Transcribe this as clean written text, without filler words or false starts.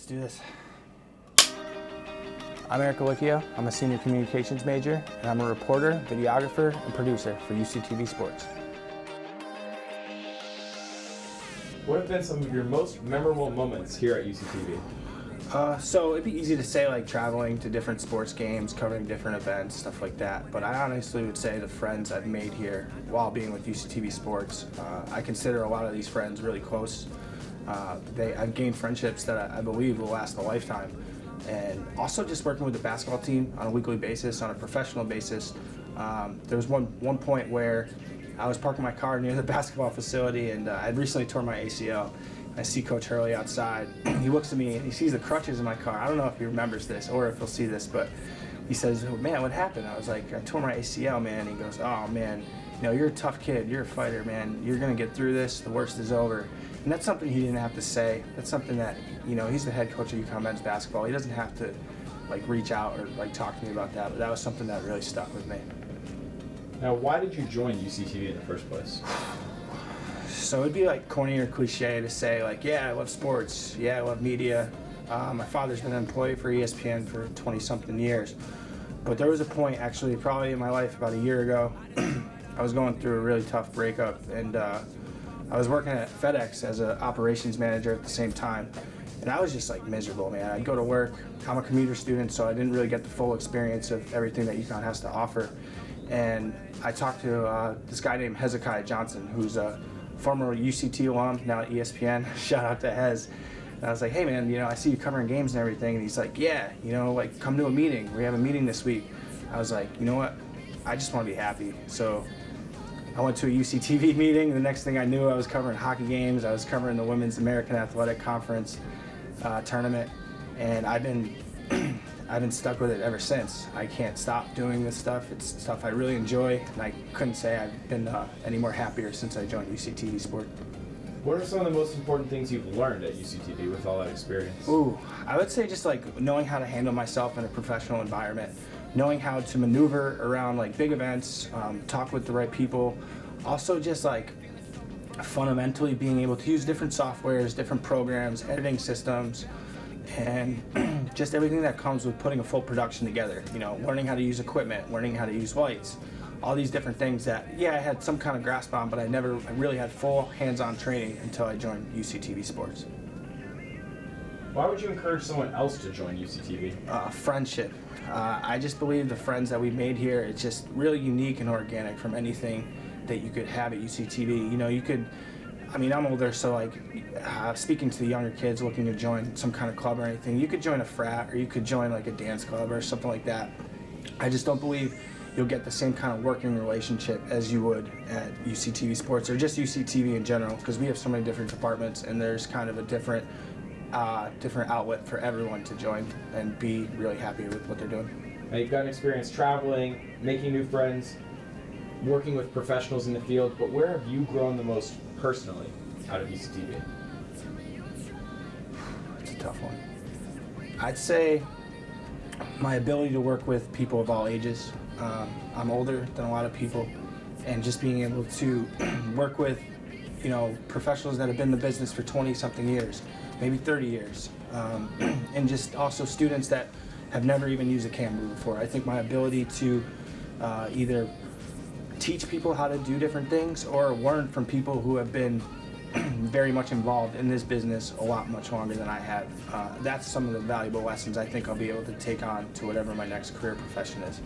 do this. I'm Gallichio. I'm a senior communications major, and I'm a reporter, videographer, and producer for UCTV Sports. What have been some of your most memorable moments here at UCTV? So it'd be easy to say like traveling to different sports games, covering different events, stuff like that. But I honestly would say the friends I've made here while being with UCTV Sports, I consider a lot of these friends really close. I've gained friendships that I believe will last a lifetime. And also just working with the basketball team on a weekly basis, on a professional basis. There was one point where I was parking my car near the basketball facility, and I'd recently torn my ACL. I see Coach Hurley outside. He looks at me and he sees the crutches in my car. I don't know if he remembers this or if he'll see this, but he says, "Oh, man, what happened?" I was like, "I tore my ACL, man." He goes, "Oh, man, you're a tough kid. You're a fighter, man. You're going to get through this. The worst is over." And that's something he didn't have to say. That's something that, he's the head coach of UConn men's basketball. He doesn't have to, reach out or, talk to me about that. But that was something that really stuck with me. Now, why did you join UCTV in the first place? So it'd be corny or cliche to say yeah, I love sports, yeah, I love media. My father's been an employee for ESPN for 20-something years. But there was a point, actually, probably in my life about a year ago, I was going through a really tough breakup, and I was working at FedEx as an operations manager at the same time. And I was just miserable, man. I'd go to work. I'm a commuter student, so I didn't really get the full experience of everything that UConn has to offer. And I talked to this guy named Hezekiah Johnson, who's a former UCT alum, now at ESPN. Shout out to Hez. And I was like, "Hey, man, I see you covering games and everything." And he's like, "Yeah, come to a meeting. We have a meeting this week." I was like, "You know what? I just want to be happy." So I went to a UCTV meeting. The next thing I knew, I was covering hockey games. I was covering the Women's American Athletic Conference tournament. And I've been stuck with it ever since. I can't stop doing this stuff. It's stuff I really enjoy, and I couldn't say I've been any more happier since I joined UCTV Sport. What are some of the most important things you've learned at UCTV with all that experience? Ooh, I would say just knowing how to handle myself in a professional environment, knowing how to maneuver around big events, talk with the right people, also just fundamentally being able to use different softwares, different programs, editing systems, and just everything that comes with putting a full production together. Learning how to use equipment, learning how to use lights, all these different things that, I had some kind of grasp on, but I really had full hands-on training until I joined UCTV Sports. Why would you encourage someone else to join UCTV? Friendship. I just believe the friends that we made here, it's just really unique and organic from anything that you could have at UCTV. I'm older, so speaking to the younger kids looking to join some kind of club or anything, you could join a frat or you could join a dance club or something like that. I just don't believe you'll get the same kind of working relationship as you would at UCTV Sports or just UCTV in general, because we have so many different departments and there's kind of a different outlet for everyone to join and be really happy with what they're doing. Now, you've got an experience traveling, making new friends, working with professionals in the field, but where have you grown the most personally out of UCTV? It's a tough one. I'd say my ability to work with people of all ages. I'm older than a lot of people, and just being able to work with professionals that have been in the business for 20-something years, maybe 30 years, and just also students that have never even used a camera before. I think my ability to either teach people how to do different things or learn from people who have been very much involved in this business a lot much longer than I have. That's some of the valuable lessons I think I'll be able to take on to whatever my next career profession is.